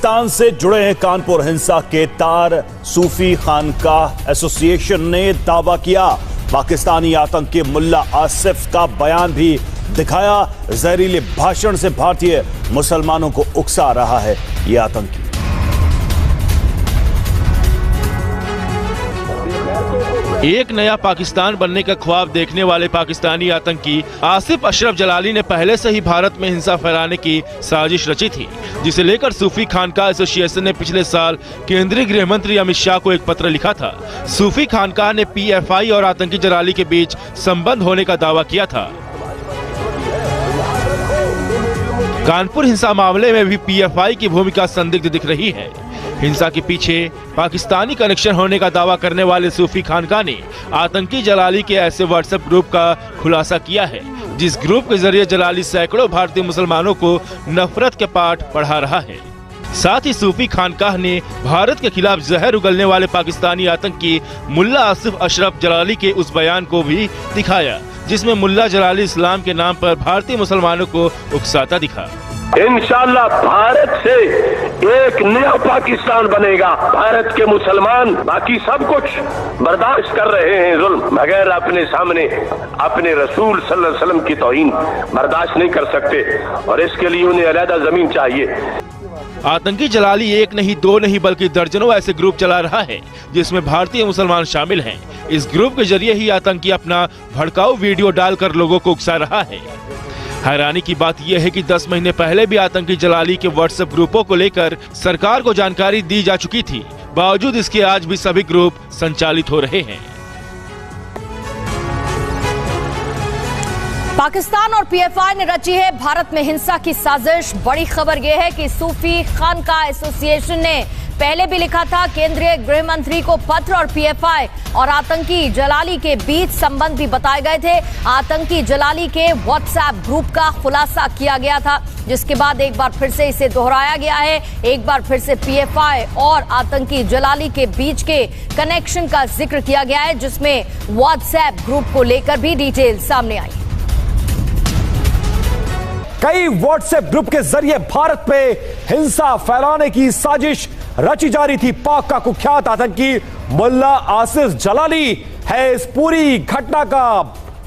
पाकिस्तान से जुड़े हैं कानपुर हिंसा के तार। सूफी खानकाह एसोसिएशन ने दावा किया। पाकिस्तानी आतंकी मुल्ला आसिफ का बयान भी दिखाया। जहरीले भाषण से भारतीय मुसलमानों को उकसा रहा है यह आतंकी। एक नया पाकिस्तान बनने का ख्वाब देखने वाले पाकिस्तानी आतंकी आसिफ अशरफ जलाली ने पहले से ही भारत में हिंसा फैलाने की साजिश रची थी, जिसे लेकर सूफी खानकाह एसोसिएशन ने पिछले साल केंद्रीय गृह मंत्री अमित शाह को एक पत्र लिखा था। सूफी खानकाह ने PFI और आतंकी जलाली के बीच संबंध होने का दावा किया था। कानपुर हिंसा मामले में भी PFI की भूमिका संदिग्ध दिख रही है। हिंसा के पीछे पाकिस्तानी कनेक्शन होने का दावा करने वाले सूफी खानकाह ने आतंकी जलाली के ऐसे व्हाट्सएप ग्रुप का खुलासा किया है, जिस ग्रुप के जरिए जलाली सैकड़ों भारतीय मुसलमानों को नफरत के पाठ पढ़ा रहा है। साथ ही सूफी खानकाह ने भारत के खिलाफ जहर उगलने वाले पाकिस्तानी आतंकी मुल्ला आसिफ अशरफ जलाली के उस बयान को भी दिखाया, जिसमें मुल्ला जलाली इस्लाम के नाम पर भारतीय मुसलमानों को उकसाता दिखा। इंशाअल्लाह भारत से एक नया पाकिस्तान बनेगा। भारत के मुसलमान बाकी सब कुछ बर्दाश्त कर रहे हैं जुल्म, मगर अपने सामने अपने रसूल सल्लल्लाहु अलैहि वसल्लम की तौहीन बर्दाश्त नहीं कर सकते, और इसके लिए उन्हें अलग जमीन चाहिए। आतंकी जलाली एक नहीं दो नहीं बल्कि दर्जनों ऐसे ग्रुप चला रहा है, जिसमें भारतीय मुसलमान शामिल हैं। इस ग्रुप के जरिए ही आतंकी अपना भड़काऊ वीडियो डालकर लोगों को उकसा रहा है। हैरानी की बात यह है कि 10 महीने पहले भी आतंकी जलाली के व्हाट्सएप ग्रुपों को लेकर सरकार को जानकारी दी जा चुकी थी। बावजूद इसके आज भी सभी ग्रुप संचालित हो रहे हैं। पाकिस्तान और PFI ने रची है भारत में हिंसा की साजिश। बड़ी खबर यह है कि सूफी खानकाह एसोसिएशन ने पहले भी लिखा था केंद्रीय गृह मंत्री को पत्र, और PFI और आतंकी जलाली के बीच संबंध भी बताए गए थे। आतंकी जलाली के व्हाट्सएप ग्रुप का खुलासा किया गया था, जिसके बाद एक बार फिर से इसे दोहराया गया है। एक बार फिर से PFI और आतंकी जलाली के बीच के कनेक्शन का जिक्र किया गया है, जिसमें व्हाट्सएप ग्रुप को लेकर भी डिटेल सामने आई। कई व्हाट्सएप ग्रुप के जरिए भारत में हिंसा फैलाने की साजिश रची जा रही थी। पाक का कुख्यात आतंकी मुल्ला आसिफ जलाली है इस पूरी घटना का,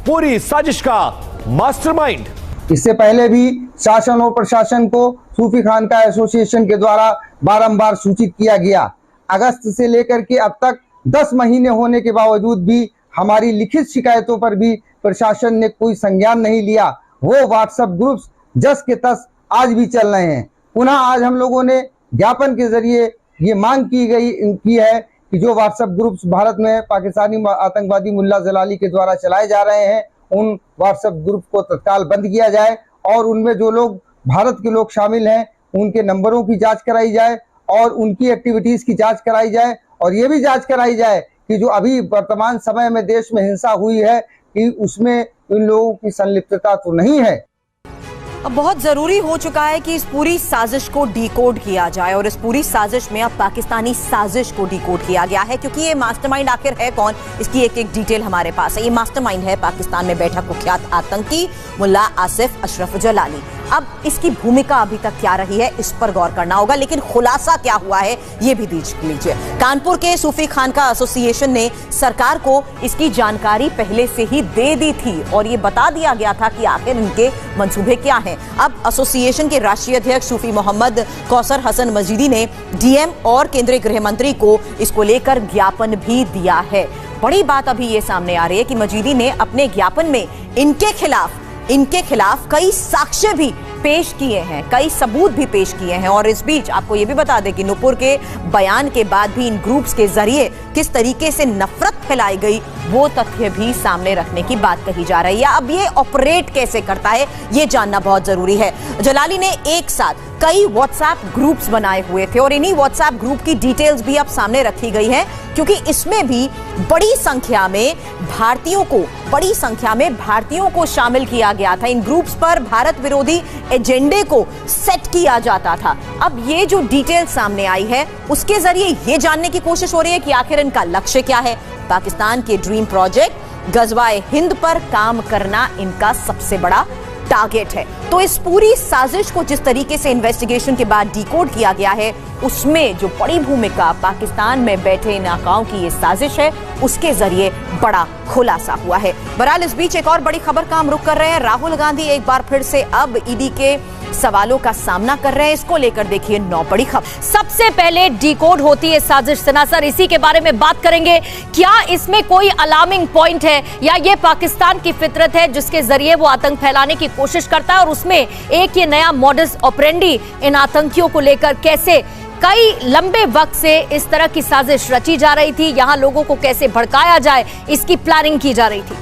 पूरी साजिश का मास्टरमाइंड। इससे पहले भी शासन और प्रशासन को सूफी खानकाह एसोसिएशन के द्वारा बारंबार सूचित किया गया। अगस्त से लेकर के अब तक 10 महीने होने के बावजूद भी हमारी लिखित शिकायतों पर भी प्रशासन ने कोई संज्ञान नहीं लिया। वो व्हाट्सएप ग्रुप्स जस के तस आज भी चल रहे हैं। पुनः आज हम लोगों ने ज्ञापन के जरिए ये मांग की है कि जो व्हाट्सएप ग्रुप्स भारत में पाकिस्तानी आतंकवादी मुल्ला जलाली के द्वारा चलाए जा रहे हैं, उन व्हाट्सएप ग्रुप को तत्काल बंद किया जाए, और उनमें जो लोग भारत के लोग शामिल हैं उनके नंबरों की जांच कराई जाए और उनकी एक्टिविटीज की जांच कराई जाए, और ये भी जांच कराई जाए कि जो अभी वर्तमान समय में देश में हिंसा हुई है कि उसमें इन लोगों की संलिप्तता तो नहीं है। अब बहुत जरूरी हो चुका है कि इस पूरी साजिश को डिकोड किया जाए, और इस पूरी साजिश में अब पाकिस्तानी साजिश को डिकोड किया गया है, क्योंकि ये मास्टरमाइंड आखिर है कौन, इसकी एक एक डिटेल हमारे पास है। ये मास्टरमाइंड है पाकिस्तान में बैठा कुख्यात आतंकी मुल्ला आसिफ अशरफ जलाली। अब इसकी भूमिका अभी तक क्या रही है, इस पर गौर करना होगा, लेकिन खुलासा क्या हुआ है ये भी देख लीजिए। कानपुर के सूफी खानकाह एसोसिएशन ने सरकार को इसकी जानकारी पहले से ही दे दी थी, और ये बता दिया गया था कि आखिर इनके मंसूबे क्या हैं। अब एसोसिएशन के राष्ट्रीय अध्यक्ष सूफी मोहम्मद कौसर हसन मजीदी ने DM और केंद्रीय गृह मंत्री को इसको लेकर ज्ञापन भी दिया है। बड़ी बात अभी ये सामने आ रही है कि मजीदी ने अपने ज्ञापन में इनके खिलाफ कई साक्ष्य भी पेश किए हैं, कई सबूत भी पेश किए हैं। और इस बीच आपको यह भी बता दें कि नुपुर के बयान के बाद भी इन ग्रुप्स के जरिए किस तरीके से नफरत फैलाई गई, वो तथ्य भी सामने रखने की बात कही जा रही है। अब ये ऑपरेट कैसे करता है ये जानना बहुत जरूरी है। जलाली ने एक साथ कई व्हाट्सएप ग्रुप्स बनाए हुए थे, और इन्हीं व्हाट्सएप ग्रुप की डिटेल्स भी अब सामने रखी गई है, क्योंकि इसमें भी बड़ी संख्या में भारतीयों को शामिल किया गया था। इन ग्रुप्स पर भारत विरोधी एजेंडे को सेट किया जाता था। अब ये जो डिटेल सामने आई है, उसके जरिए ये जानने की कोशिश हो रही है कि आखिर इनका लक्ष्य क्या है। पाकिस्तान के ड्रीम प्रोजेक्ट गजवाए हिंद पर काम करना इनका सबसे बड़ा टारगेट है। तो इस पूरी साजिश को जिस तरीके से इन्वेस्टिगेशन के बाद डिकोड किया गया है, उसमें जो बड़ी भूमिका पाकिस्तान में बैठे नाकाओं की ये साजिश है, उसके जरिए बड़ा खुलासा हुआ है। बहरहाल इस बीच एक और बड़ी खबर का हम रुख कर रहे हैं। राहुल गांधी एक बार फिर से अब ईडी के सवालों का सामना कर रहे हैं। इसको लेकर देखिए 9 बड़ी खबर। सबसे पहले डिकोड होती है साजिश। सना सर, इसी के बारे में बात करेंगे। क्या इसमें कोई अलार्मिंग पॉइंट है या ये पाकिस्तान की फितरत है जिसके जरिए वो आतंक फैलाने की कोशिश करता है, और उसमें एक ये नया मॉडस ऑपरेंडी इन आतंकियों को लेकर कैसे कई लंबे वक्त से इस तरह की साजिश रची जा रही थी, यहां लोगों को कैसे भड़काया जाए, इसकी प्लानिंग की जा रही थी।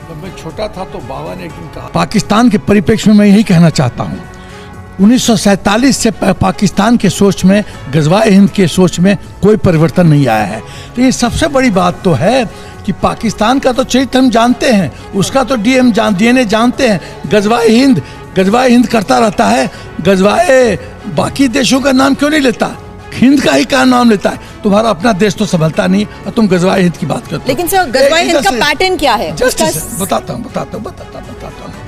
जब मैं छोटा था तो बाबा ने एक दिन कहा, पाकिस्तान के परिप्रेक्ष्य में मैं यही कहना चाहता हूँ, 1947 से पाकिस्तान के सोच में, गजवाए हिंद के सोच में कोई परिवर्तन नहीं आया है। लेकिन सबसे बड़ी बात तो है कि पाकिस्तान का तो चरित्र हम जानते हैं, उसका तो डीएनए जानते हैं। गजवाए हिंद करता रहता है, गजवाए बाकी देशों का नाम क्यों नहीं लेता, हिंद का ही क्या नाम लेता है। तुम्हारा अपना देश तो संभलता नहीं और तुम गजवाए हिंद की बात करते हो। लेकिन सर, गजवाए हिंद का पैटर्न क्या है? बताता हूँ।